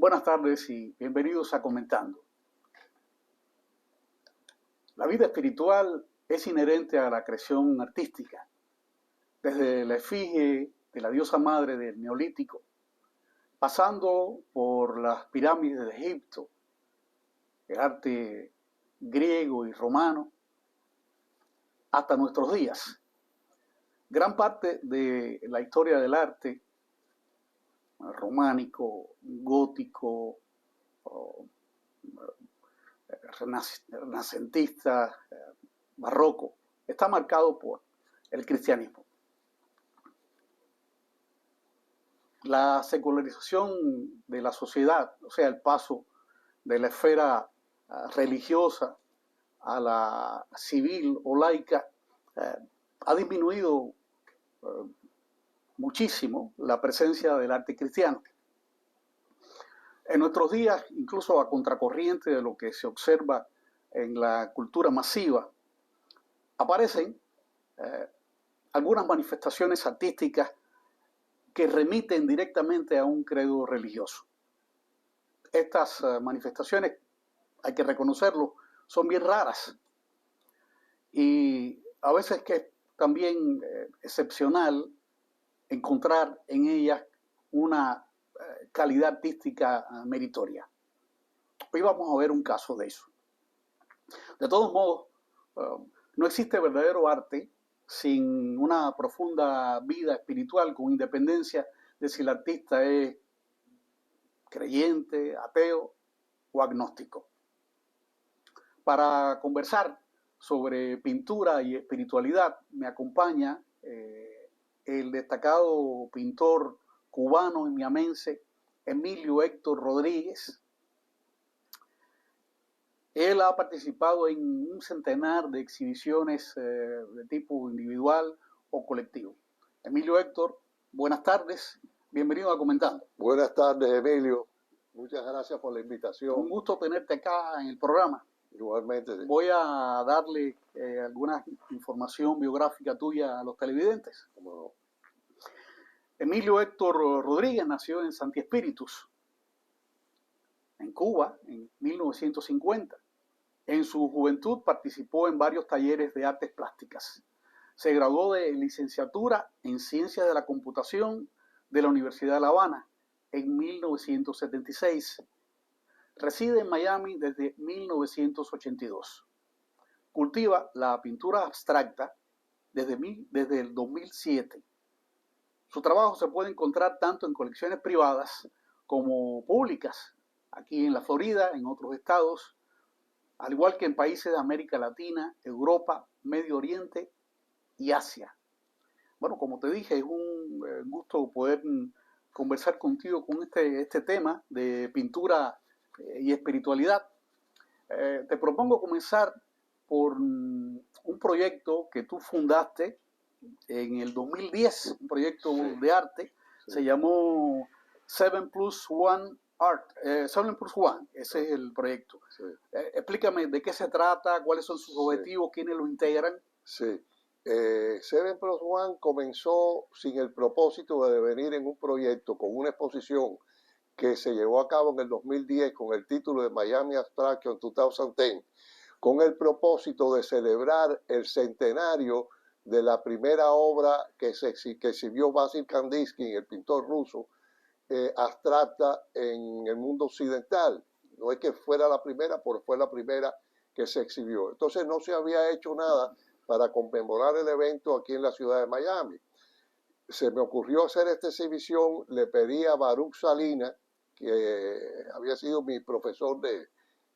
Buenas tardes y bienvenidos a Comentando. La vida espiritual es inherente a la creación artística. Desde la efigie de la diosa madre del Neolítico, pasando por las pirámides de Egipto, el arte griego y romano, hasta nuestros días. Gran parte de la historia del arte románico, gótico, renacentista, barroco, está marcado por el cristianismo. La secularización de la sociedad, o sea, el paso de la esfera religiosa a la civil o laica, ha disminuido muchísimo la presencia del arte cristiano. En nuestros días, incluso a contracorriente de lo que se observa en la cultura masiva, aparecen algunas manifestaciones artísticas que remiten directamente a un credo religioso. Estas manifestaciones, hay que reconocerlo, son bien raras y a veces que es también excepcional encontrar en ellas una calidad artística meritoria. Hoy vamos a ver un caso de eso. De todos modos, no existe verdadero arte sin una profunda vida espiritual, con independencia de si el artista es creyente, ateo o agnóstico. Para conversar sobre pintura y espiritualidad me acompaña el destacado pintor cubano y miamense Emilio Héctor Rodríguez. Él ha participado en un centenar de exhibiciones de tipo individual o colectivo. Emilio Héctor, buenas tardes, bienvenido a Comentando. Buenas tardes, Emilio. Muchas gracias por la invitación. Un gusto tenerte acá en el programa. Igualmente. Sí. Voy a darle alguna información biográfica tuya a los televidentes. ¿Cómo no? Emilio Héctor Rodríguez nació en Santi Espíritus, en Cuba, en 1950. En su juventud participó en varios talleres de artes plásticas. Se graduó de licenciatura en Ciencias de la Computación de la Universidad de La Habana en 1976. Reside en Miami desde 1982. Cultiva la pintura abstracta desde el 2007. Su trabajo se puede encontrar tanto en colecciones privadas como públicas, aquí en la Florida, en otros estados, al igual que en países de América Latina, Europa, Medio Oriente y Asia. Bueno, como te dije, es un gusto poder conversar contigo con este tema de pintura y espiritualidad. Te propongo comenzar por un proyecto que tú fundaste en el 2010, un proyecto de arte, se llamó 7+1 Art, 7+1, ese es el proyecto. Sí. Explícame de qué se trata, cuáles son sus objetivos, quiénes lo integran. Sí, 7+1 comenzó sin el propósito de devenir en un proyecto con una exposición que se llevó a cabo en el 2010 con el título de Miami Abstraction 2010, con el propósito de celebrar el centenario de la primera obra que exhibió Vasil Kandinsky, el pintor ruso, abstracta en el mundo occidental. No es que fuera la primera, pero fue la primera que se exhibió. Entonces no se había hecho nada para conmemorar el evento aquí en la ciudad de Miami. Se me ocurrió hacer esta exhibición, le pedí a Baruch Salinas, que había sido mi profesor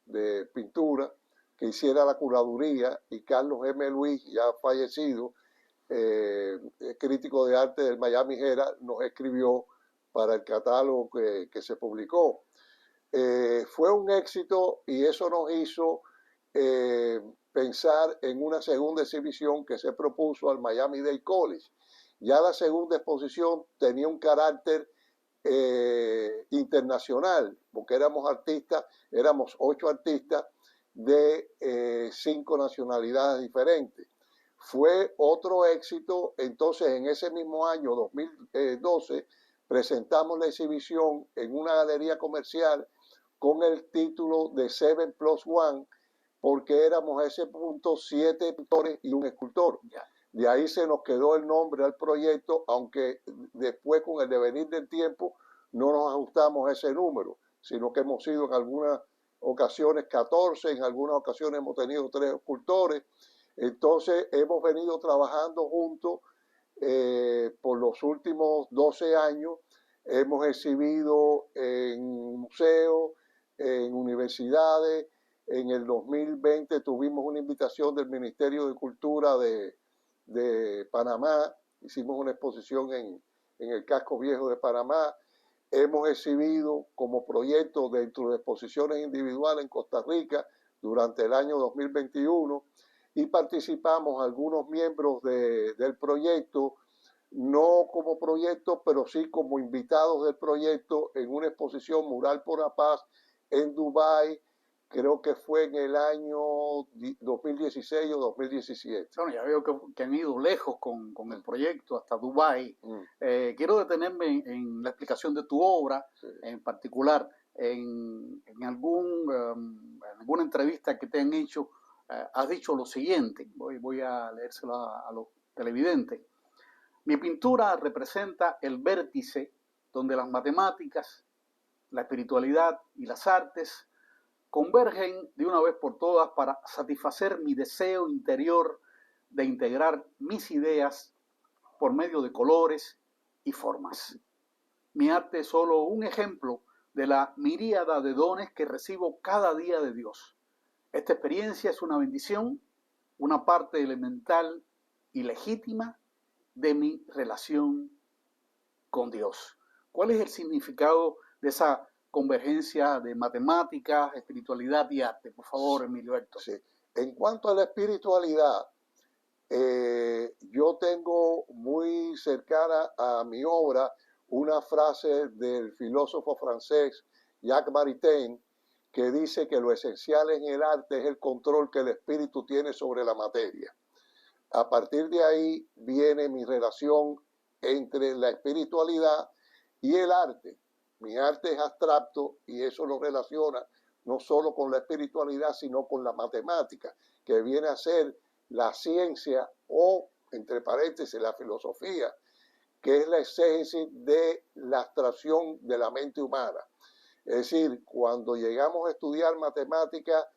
de pintura, que hiciera la curaduría, y Carlos M. Luis, ya fallecido, crítico de arte del Miami Herald, nos escribió para el catálogo que se publicó. Fue un éxito y eso nos hizo pensar en una segunda exhibición que se propuso al Miami-Dade College. Ya la segunda exposición tenía un carácter internacional, porque éramos 8 artistas de 5 nacionalidades diferentes. Fue otro éxito. Entonces, en ese mismo año, 2012, presentamos la exhibición en una galería comercial con el título de 7+1, porque éramos a ese punto 7 pintores y un escultor. De ahí se nos quedó el nombre al proyecto, aunque después con el devenir del tiempo no nos ajustamos a ese número, sino que hemos sido en algunas ocasiones 14, en algunas ocasiones hemos tenido 3 escultores. Entonces hemos venido trabajando juntos por los últimos 12 años. Hemos exhibido en museos, en universidades. En el 2020 tuvimos una invitación del Ministerio de Cultura de Panamá. Hicimos una exposición en el Casco Viejo de Panamá. Hemos exhibido como proyecto dentro de exposiciones individuales en Costa Rica durante el año 2021 y participamos algunos miembros del proyecto, no como proyecto, pero sí como invitados del proyecto en una exposición Mural por la Paz en Dubái, creo que fue en el año 2016 o 2017. Bueno, ya veo que han ido lejos con el proyecto, hasta Dubái. Quiero detenerme en la explicación de tu obra, sí. En particular, en alguna entrevista que te han hecho, has dicho lo siguiente, voy a leérselo a los televidentes. Mi pintura representa el vértice donde las matemáticas, la espiritualidad y las artes convergen de una vez por todas para satisfacer mi deseo interior de integrar mis ideas por medio de colores y formas. Mi arte es solo un ejemplo de la miríada de dones que recibo cada día de Dios. Esta experiencia es una bendición, una parte elemental y legítima de mi relación con Dios. ¿Cuál es el significado de esa convergencia de matemáticas, espiritualidad y arte? Por favor, Emilio Héctor. Sí. En cuanto a la espiritualidad, yo tengo muy cercana a mi obra una frase del filósofo francés Jacques Maritain, que dice que lo esencial en el arte es el control que el espíritu tiene sobre la materia. A partir de ahí viene mi relación entre la espiritualidad y el arte. Mi arte es abstracto y eso lo relaciona no solo con la espiritualidad, sino con la matemática, que viene a ser la ciencia o, entre paréntesis, la filosofía, que es la esencia de la abstracción de la mente humana. Es decir, cuando llegamos a estudiar matemática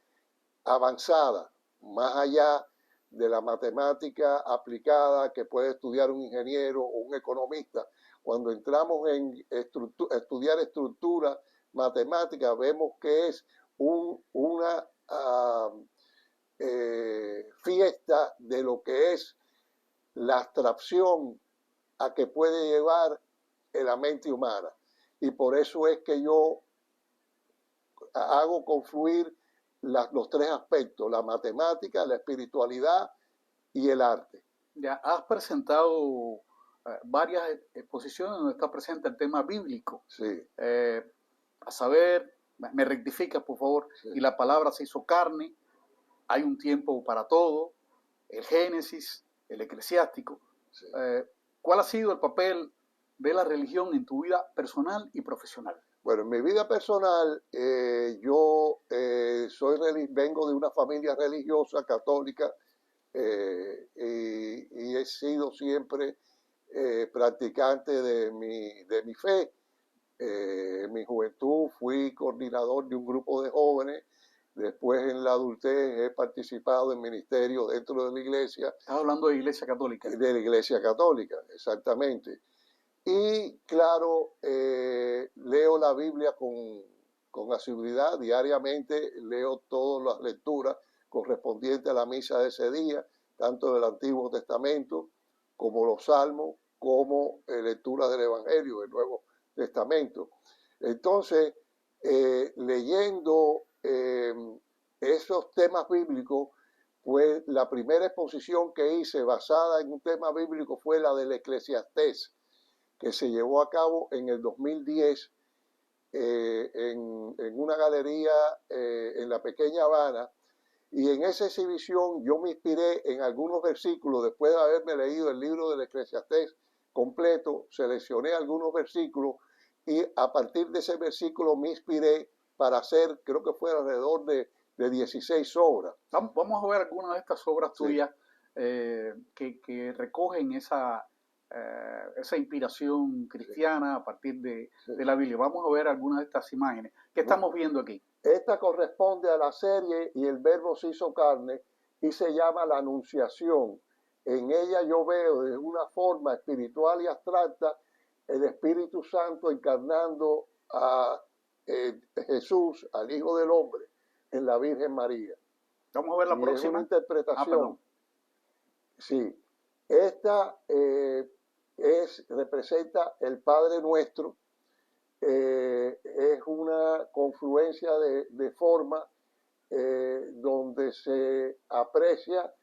avanzada, más allá de la matemática aplicada que puede estudiar un ingeniero o un economista, cuando entramos en estudiar estructura matemática, vemos que es una fiesta de lo que es la abstracción a que puede llevar la mente humana. Y por eso es que yo hago confluir los 3 aspectos, la matemática, la espiritualidad y el arte. Ya has presentado varias exposiciones donde está presente el tema bíblico. Sí. A saber, me rectifica por favor, sí. Y la palabra se hizo carne, hay un tiempo para todo, el Génesis, el Eclesiástico. Sí. ¿Cuál ha sido el papel de la religión en tu vida personal y profesional? Bueno, en mi vida personal, yo vengo de una familia religiosa católica y he sido siempre practicante de mi fe. En mi juventud fui coordinador de un grupo de jóvenes. Después en la adultez he participado en ministerios dentro de la iglesia. Estás hablando de Iglesia Católica. De la Iglesia Católica, exactamente. Y claro, leo la Biblia con asiduidad, diariamente leo todas las lecturas correspondientes a la misa de ese día, tanto del Antiguo Testamento como los Salmos, como lectura del Evangelio, del Nuevo Testamento. Entonces, leyendo esos temas bíblicos, pues la primera exposición que hice basada en un tema bíblico fue la del Eclesiastés, que se llevó a cabo en el 2010 en una galería en la pequeña Habana, y en esa exhibición yo me inspiré en algunos versículos después de haberme leído el libro del Eclesiastés completo, seleccioné algunos versículos y a partir de ese versículo me inspiré para hacer, creo que fue alrededor de 16 obras. Vamos a ver algunas de estas obras Sí. tuyas que recogen esa inspiración cristiana a partir de la Biblia. Vamos a ver algunas de estas imágenes. ¿Qué estamos viendo aquí? Esta corresponde a la serie Y el Verbo se hizo carne y se llama La Anunciación. En ella yo veo de una forma espiritual y abstracta el Espíritu Santo encarnando a Jesús, al Hijo del Hombre, en la Virgen María. Vamos a ver la y próxima. Es una interpretación. Sí. Esta representa el Padre Nuestro. Es una confluencia de forma donde se aprecia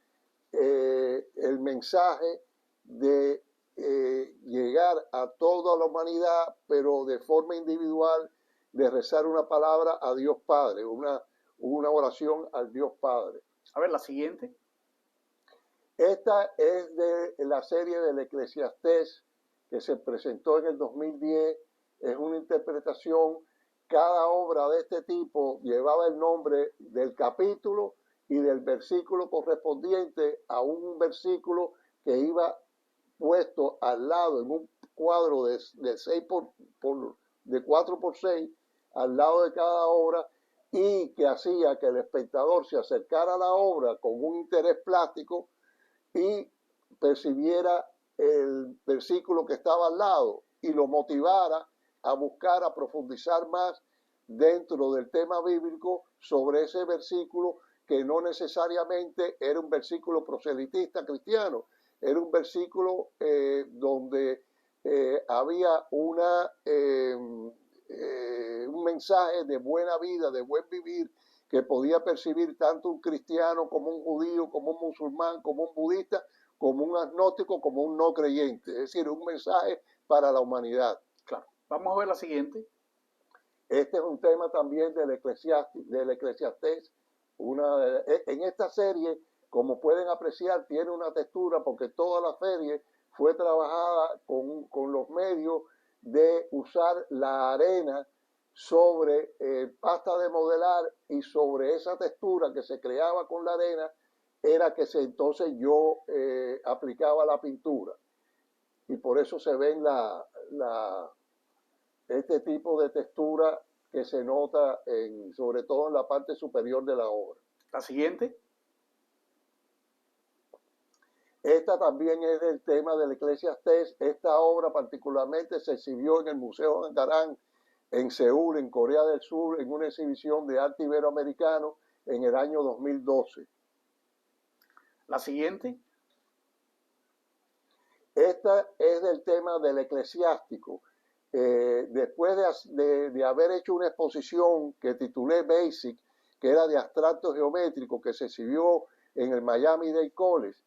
el mensaje de llegar a toda la humanidad, pero de forma individual, de rezar una palabra a Dios Padre, una oración al Dios Padre. A ver, la siguiente. Esta es de la serie del Eclesiastés que se presentó en el 2010. Es una interpretación. Cada obra de este tipo llevaba el nombre del capítulo y del versículo correspondiente a un versículo que iba puesto al lado en un cuadro de 4 por 6 al lado de cada obra, y que hacía que el espectador se acercara a la obra con un interés plástico y percibiera el versículo que estaba al lado y lo motivara a buscar, a profundizar más dentro del tema bíblico sobre ese versículo, que no necesariamente era un versículo proselitista cristiano, era un versículo donde había un mensaje de buena vida, de buen vivir, que podía percibir tanto un cristiano como un judío, como un musulmán, como un budista, como un agnóstico, como un no creyente. Es decir, un mensaje para la humanidad. Claro. Vamos a ver la siguiente. Este es un tema también del Eclesiastés. En esta serie, como pueden apreciar, tiene una textura porque toda la serie fue trabajada con los medios de usar la arena sobre pasta de modelar, y sobre esa textura que se creaba con la arena era que entonces yo aplicaba la pintura, y por eso se ven este tipo de textura que se nota sobre todo en la parte superior de la obra. La siguiente. Esta también es del tema del Eclesiastés. Esta obra particularmente se exhibió en el Museo Angarán en Seúl, en Corea del Sur, en una exhibición de arte iberoamericano en el año 2012. La siguiente. Esta es del tema del eclesiástico. Después de haber hecho una exposición que titulé Basic, que era de abstracto geométrico, que se exhibió en el Miami-Dade College,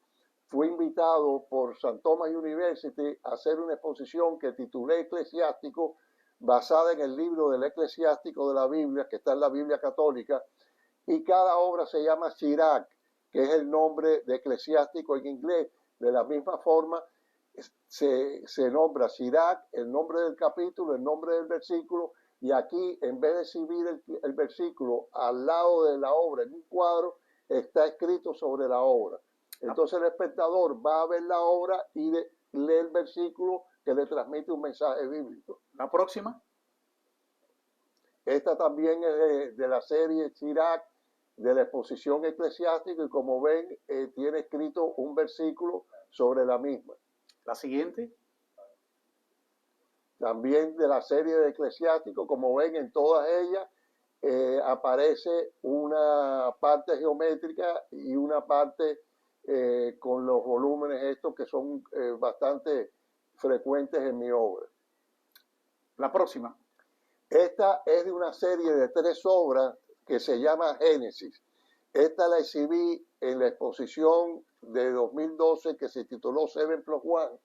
fui invitado por St. Thomas University a hacer una exposición que titulé Eclesiástico, basada en el libro del Eclesiástico de la Biblia, que está en la Biblia católica, y cada obra se llama Sirach, que es el nombre de eclesiástico en inglés. De la misma forma, se nombra Sirach, el nombre del capítulo, el nombre del versículo, y aquí, en vez de exhibir el versículo al lado de la obra en un cuadro, está escrito sobre la obra. Entonces el espectador va a ver la obra y lee el versículo que le transmite un mensaje bíblico. La próxima. Esta también es de la serie Sirach, de la exposición eclesiástica, y como ven, tiene escrito un versículo sobre la misma. La siguiente. También de la serie de eclesiástico, como ven, en todas ellas aparece una parte geométrica y una parte con los volúmenes estos que son bastante frecuentes en mi obra. La próxima. Esta es de una serie de 3 obras que se llama Génesis. Esta la exhibí en la exposición de 2012 que se tituló 7+1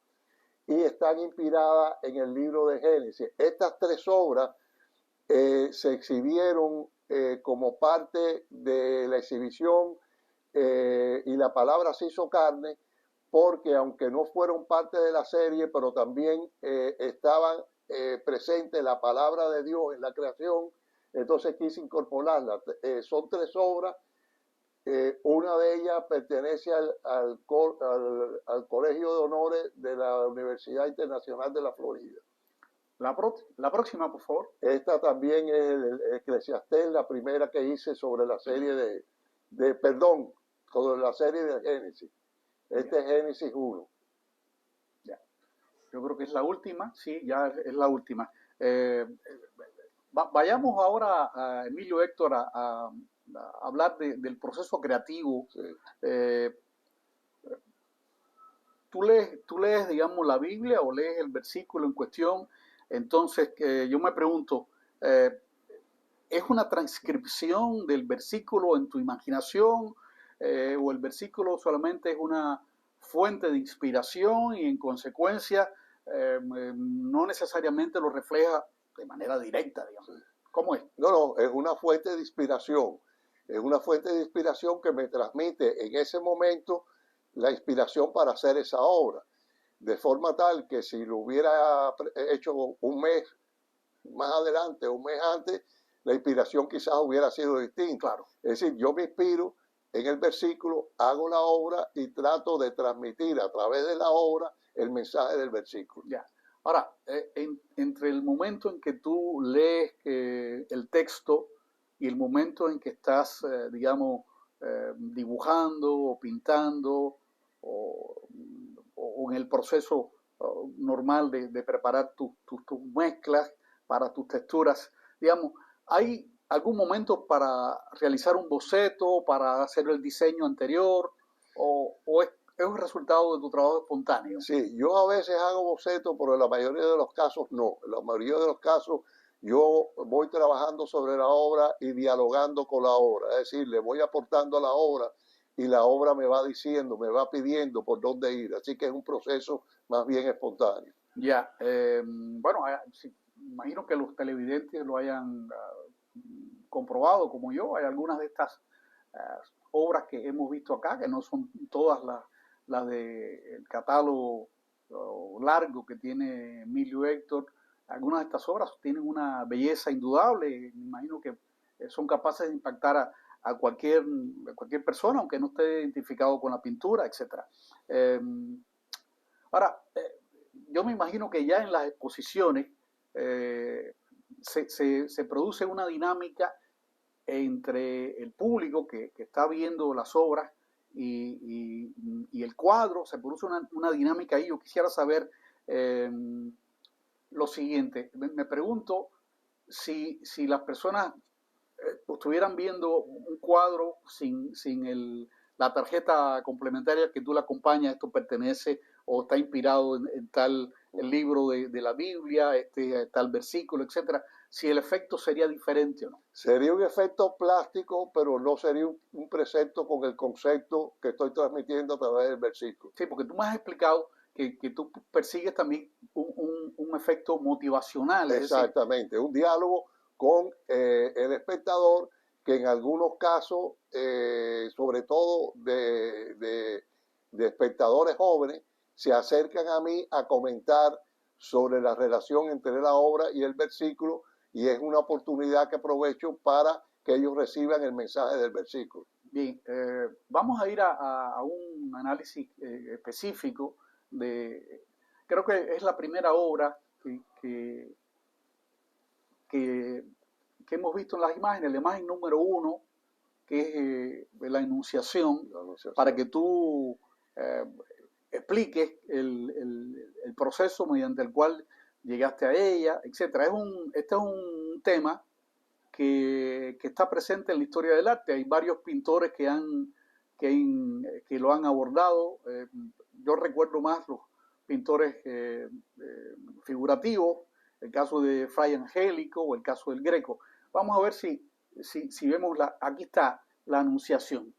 y están inspiradas en el libro de Génesis. Estas 3 obras se exhibieron como parte de la exhibición y la palabra se hizo carne, porque aunque no fueron parte de la serie, pero también estaban presentes la palabra de Dios en la creación, entonces quise incorporarla. Son 3 obras. Una de ellas pertenece al Colegio de Honores de la Universidad Internacional de la Florida. La próxima, por favor. Esta también es el Eclesiastés, la primera que hice sobre la serie sobre la serie de Génesis. Este es Génesis 1. Ya. Yo creo que es la última, sí, ya es la última. Vayamos ahora, a Emilio Héctor, a hablar del proceso creativo. Sí. Tú lees, digamos, la Biblia o lees el versículo en cuestión. Entonces, yo me pregunto, ¿es una transcripción del versículo en tu imaginación o el versículo solamente es una fuente de inspiración y en consecuencia no necesariamente lo refleja de manera directa, digamos? ¿Cómo es? No, es una fuente de inspiración. Es una fuente de inspiración que me transmite en ese momento la inspiración para hacer esa obra. De forma tal que si lo hubiera hecho un mes más adelante, un mes antes, la inspiración quizás hubiera sido distinta. Claro. Es decir, yo me inspiro en el versículo, hago la obra y trato de transmitir a través de la obra el mensaje del versículo. Ya. Ahora, entre el momento en que tú lees el texto y el momento en que estás, digamos, dibujando o pintando o en el proceso normal de preparar tus mezclas para tus texturas, digamos, ¿hay algún momento para realizar un boceto, para hacer el diseño anterior o es un resultado de tu trabajo espontáneo? Sí, yo a veces hago bocetos, pero en la mayoría de los casos no. En la mayoría de los casos yo voy trabajando sobre la obra y dialogando con la obra. Es decir, le voy aportando a la obra y la obra me va diciendo, me va pidiendo por dónde ir. Así que es un proceso más bien espontáneo. Ya, bueno, sí, imagino que los televidentes lo hayan comprobado como yo. Hay algunas de estas obras que hemos visto acá, que no son todas las del catálogo largo que tiene Emilio Héctor. Algunas de estas obras tienen una belleza indudable. Me imagino que son capaces de impactar a cualquier persona, aunque no esté identificado con la pintura, etc. Ahora, yo me imagino que ya en las exposiciones se produce una dinámica entre el público que está viendo las obras y el cuadro, se produce una dinámica ahí. Yo quisiera saber lo siguiente, me pregunto si las personas estuvieran viendo un cuadro sin la tarjeta complementaria que tú le acompañas, esto pertenece o está inspirado en tal el libro de la Biblia, tal versículo, etcétera, si el efecto sería diferente o no. Sería un efecto plástico, pero no sería un precepto con el concepto que estoy transmitiendo a través del versículo. Sí, porque tú me has explicado que tú persigues también un efecto motivacional. Exactamente, es decir, un diálogo con el espectador que en algunos casos, sobre todo de espectadores jóvenes, se acercan a mí a comentar sobre la relación entre la obra y el versículo y es una oportunidad que aprovecho para que ellos reciban el mensaje del versículo. Bien, vamos a ir a un análisis específico creo que es la primera obra que hemos visto en las imágenes, la imagen número 1, que es la Enunciación, para que tú expliques el proceso mediante el cual llegaste a ella, etc. Este es un tema que está presente en la historia del arte. Hay varios pintores que lo han abordado. Yo recuerdo más los pintores figurativos, el caso de Fray Angélico o el caso del Greco. Vamos a ver si vemos, aquí está la Anunciación.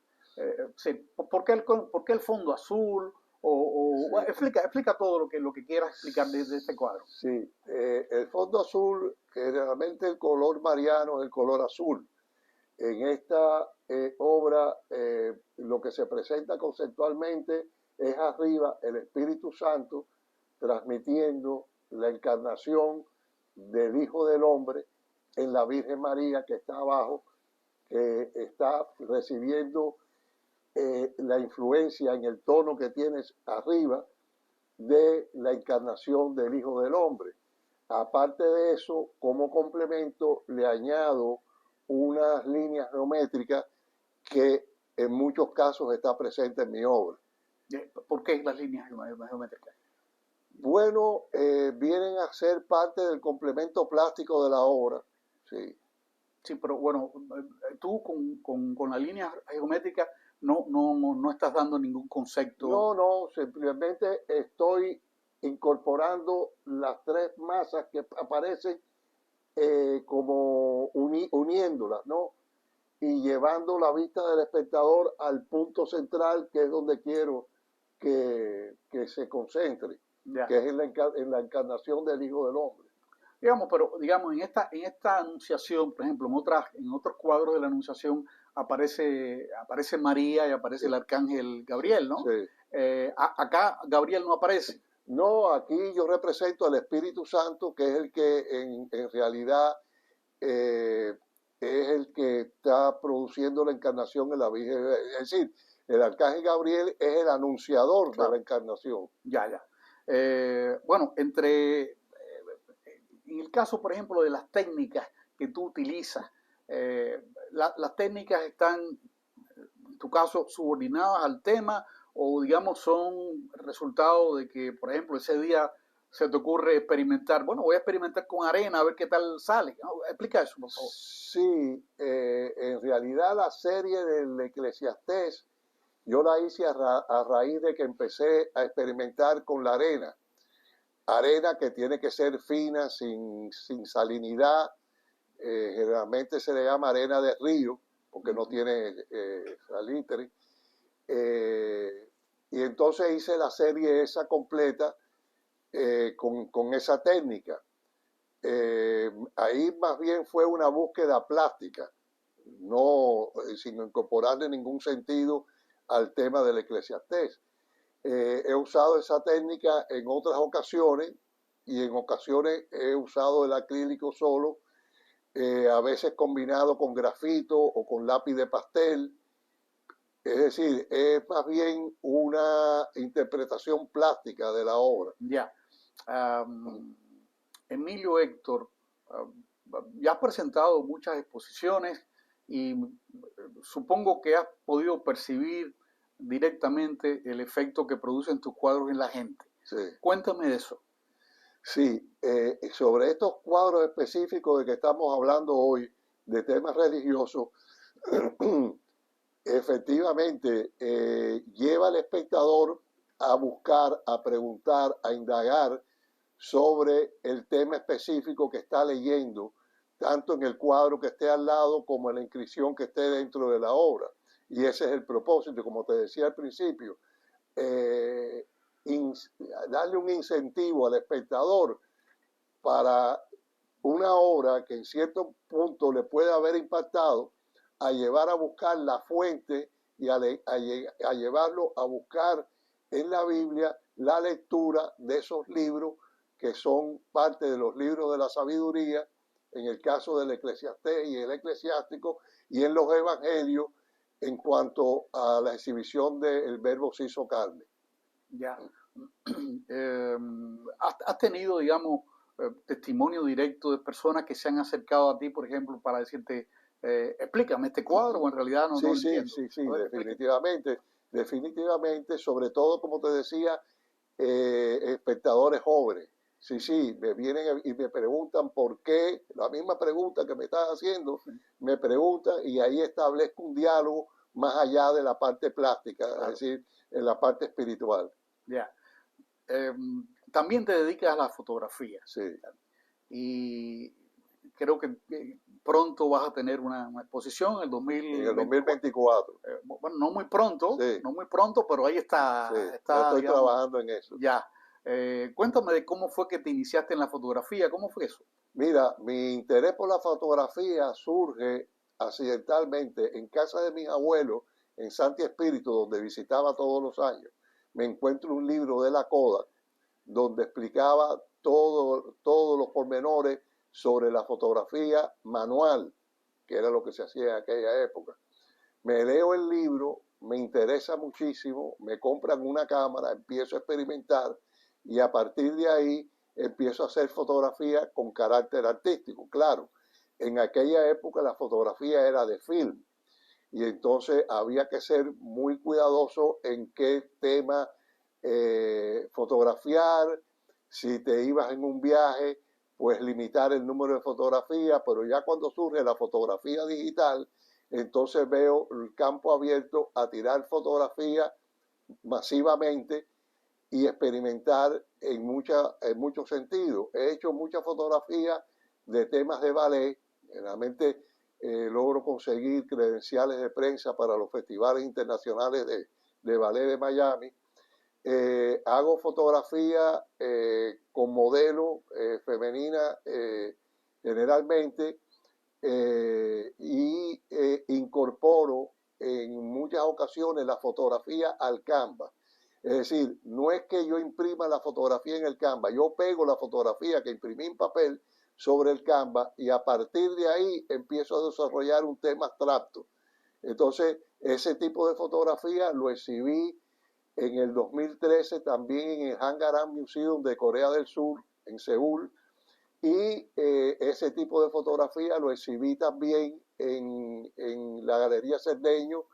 Sí, ¿por qué el fondo azul? Sí. Explica todo lo que quieras explicar de este cuadro. Sí, el fondo azul, generalmente el color mariano es el color azul. En esta obra lo que se presenta conceptualmente es arriba el Espíritu Santo transmitiendo la encarnación del Hijo del Hombre en la Virgen María que está abajo, que está recibiendo la influencia en el tono que tienes arriba de la encarnación del Hijo del Hombre. Aparte de eso, como complemento, le añado unas líneas geométricas que en muchos casos está presente en mi obra. ¿Por qué las líneas geométricas? Bueno, vienen a ser parte del complemento plástico de la obra, sí. Sí, pero bueno, tú con la línea geométrica no estás dando ningún concepto. No, simplemente estoy incorporando las tres masas que aparecen como uniéndolas, ¿no? Y llevando la vista del espectador al punto central, que es donde quiero que se concentre, Ya. que es en la encarnación del Hijo del Hombre. Digamos, pero digamos, en esta anunciación, por ejemplo, en otros cuadros de la anunciación aparece María y aparece el arcángel Gabriel, ¿no? Sí. Acá Gabriel no aparece. No, aquí yo represento al Espíritu Santo, que es el que en realidad es el que está produciendo la encarnación en la Virgen. Es decir, el arcángel Gabriel es el anunciador de la encarnación. Ya. Bueno, en el caso, por ejemplo, de las técnicas que tú utilizas, las técnicas están, en tu caso, subordinadas al tema o, digamos, son resultado de que, por ejemplo, ese día se te ocurre experimentar, bueno, voy a experimentar con arena a ver qué tal sale. ¿No? Explica eso, por favor. Sí, en realidad la serie del Eclesiastés yo la hice a raíz de que empecé a experimentar con la arena. Arena que tiene que ser fina, sin salinidad. Generalmente se le llama arena de río, porque no tiene salitre. Y entonces hice la serie esa completa con esa técnica. Ahí más bien fue una búsqueda plástica, no sin incorporarle ningún sentido al tema del Eclesiastés. He usado esa técnica en otras ocasiones y en ocasiones he usado el acrílico solo, a veces combinado con grafito o con lápiz de pastel. Es decir, es más bien una interpretación plástica de la obra. Ya. Emilio Héctor, ya has presentado muchas exposiciones y supongo que has podido percibir directamente el efecto que producen tus cuadros en la gente. Sí. Cuéntame de eso. Sí, sobre estos cuadros específicos de que estamos hablando hoy, de temas religiosos, efectivamente lleva al espectador a buscar, a preguntar, a indagar sobre el tema específico que está leyendo, tanto en el cuadro que esté al lado como en la inscripción que esté dentro de la obra. Y ese es el propósito, como te decía al principio, darle un incentivo al espectador para una obra que en cierto punto le puede haber impactado, a llevar a buscar la fuente y a llevarlo a buscar en la Biblia la lectura de esos libros que son parte de los libros de la sabiduría, en el caso del Eclesiastés y el Eclesiástico, y en los Evangelios en cuanto a la exhibición del verbo se hizo carne. Ya. ¿Has tenido, digamos, testimonio directo de personas que se han acercado a ti, por ejemplo, para decirte, explícame este cuadro, o en realidad no lo entiendo? Sí, definitivamente, sobre todo, como te decía, espectadores jóvenes. Sí, me vienen y me preguntan por qué, la misma pregunta que me estás haciendo, me preguntan y ahí establezco un diálogo más allá de la parte plástica, claro. Es decir, en la parte espiritual. Ya. También te dedicas a la fotografía. Sí. Y creo que pronto vas a tener una exposición en el 2024. Bueno, no muy pronto, sí. No muy pronto, pero ahí está. Sí, ya estoy trabajando en eso. Ya. Cuéntame de cómo fue que te iniciaste en la fotografía, ¿cómo fue eso? Mira, mi interés por la fotografía surge accidentalmente en casa de mis abuelos en Santi Espíritu, donde visitaba todos los años. me encuentro un libro de la Kodak donde explicaba todos los pormenores sobre la fotografía manual, que era lo que se hacía en aquella época. Me leo el libro, me interesa muchísimo, me compran una cámara, empiezo a experimentar y a partir de ahí empiezo a hacer fotografía con carácter artístico. Claro, en aquella época la fotografía era de film y entonces había que ser muy cuidadoso en qué tema fotografiar. Si te ibas en un viaje, pues limitar el número de fotografías, pero ya cuando surge la fotografía digital, entonces veo el campo abierto a tirar fotografía masivamente y experimentar en muchos sentidos. He hecho muchas fotografías de temas de ballet, realmente logro conseguir credenciales de prensa para los festivales internacionales de ballet de Miami. Hago fotografía con modelo femenina generalmente y incorporo en muchas ocasiones la fotografía al Canva. Es decir, no es que yo imprima la fotografía en el Canva, yo pego la fotografía que imprimí en papel sobre el Canva y a partir de ahí empiezo a desarrollar un tema abstracto. Entonces, ese tipo de fotografía lo exhibí en el 2013 también en el Hangaran Museum de Corea del Sur, en Seúl, y ese tipo de fotografía lo exhibí también en la Galería Cerdeño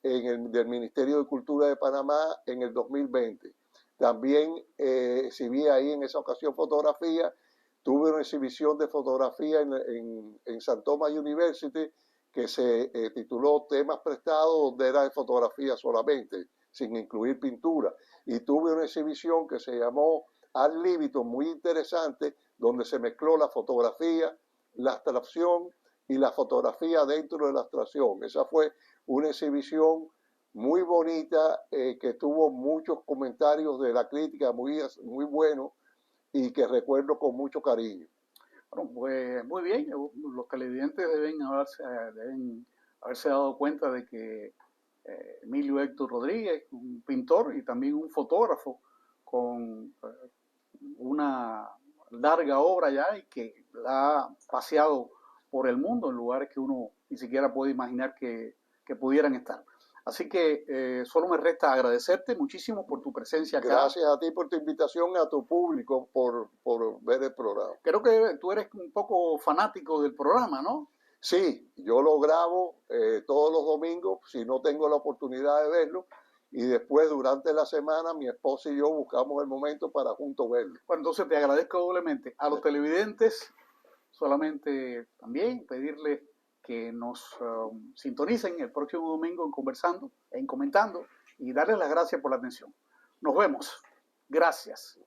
del Ministerio de Cultura de Panamá en el 2020. También exhibí ahí en esa ocasión fotografía. Tuve una exhibición de fotografía en St. Thomas University que se tituló Temas Prestados, donde era de fotografía solamente, sin incluir pintura. Y tuve una exhibición que se llamó Art Libitum, muy interesante, donde se mezcló la fotografía, la abstracción y la fotografía dentro de la abstracción. Esa fue una exhibición muy bonita que tuvo muchos comentarios de la crítica muy buenos y que recuerdo con mucho cariño. Bueno, pues muy bien, los televidentes deben haberse dado cuenta de que Emilio Héctor Rodríguez, un pintor y también un fotógrafo con una larga obra ya y que la ha paseado por el mundo en lugares que uno ni siquiera puede imaginar que pudieran estar. Así que solo me resta agradecerte muchísimo por tu presencia acá. Gracias a ti por tu invitación, a tu público por ver el programa. Creo que tú eres un poco fanático del programa, ¿no? Sí, yo lo grabo todos los domingos, si no tengo la oportunidad de verlo, y después durante la semana mi esposa y yo buscamos el momento para juntos verlo. Bueno, entonces te agradezco doblemente. A los televidentes, solamente también pedirles que nos sintonicen el próximo domingo en Conversando, en Comentando, y darles las gracias por la atención. Nos vemos. Gracias.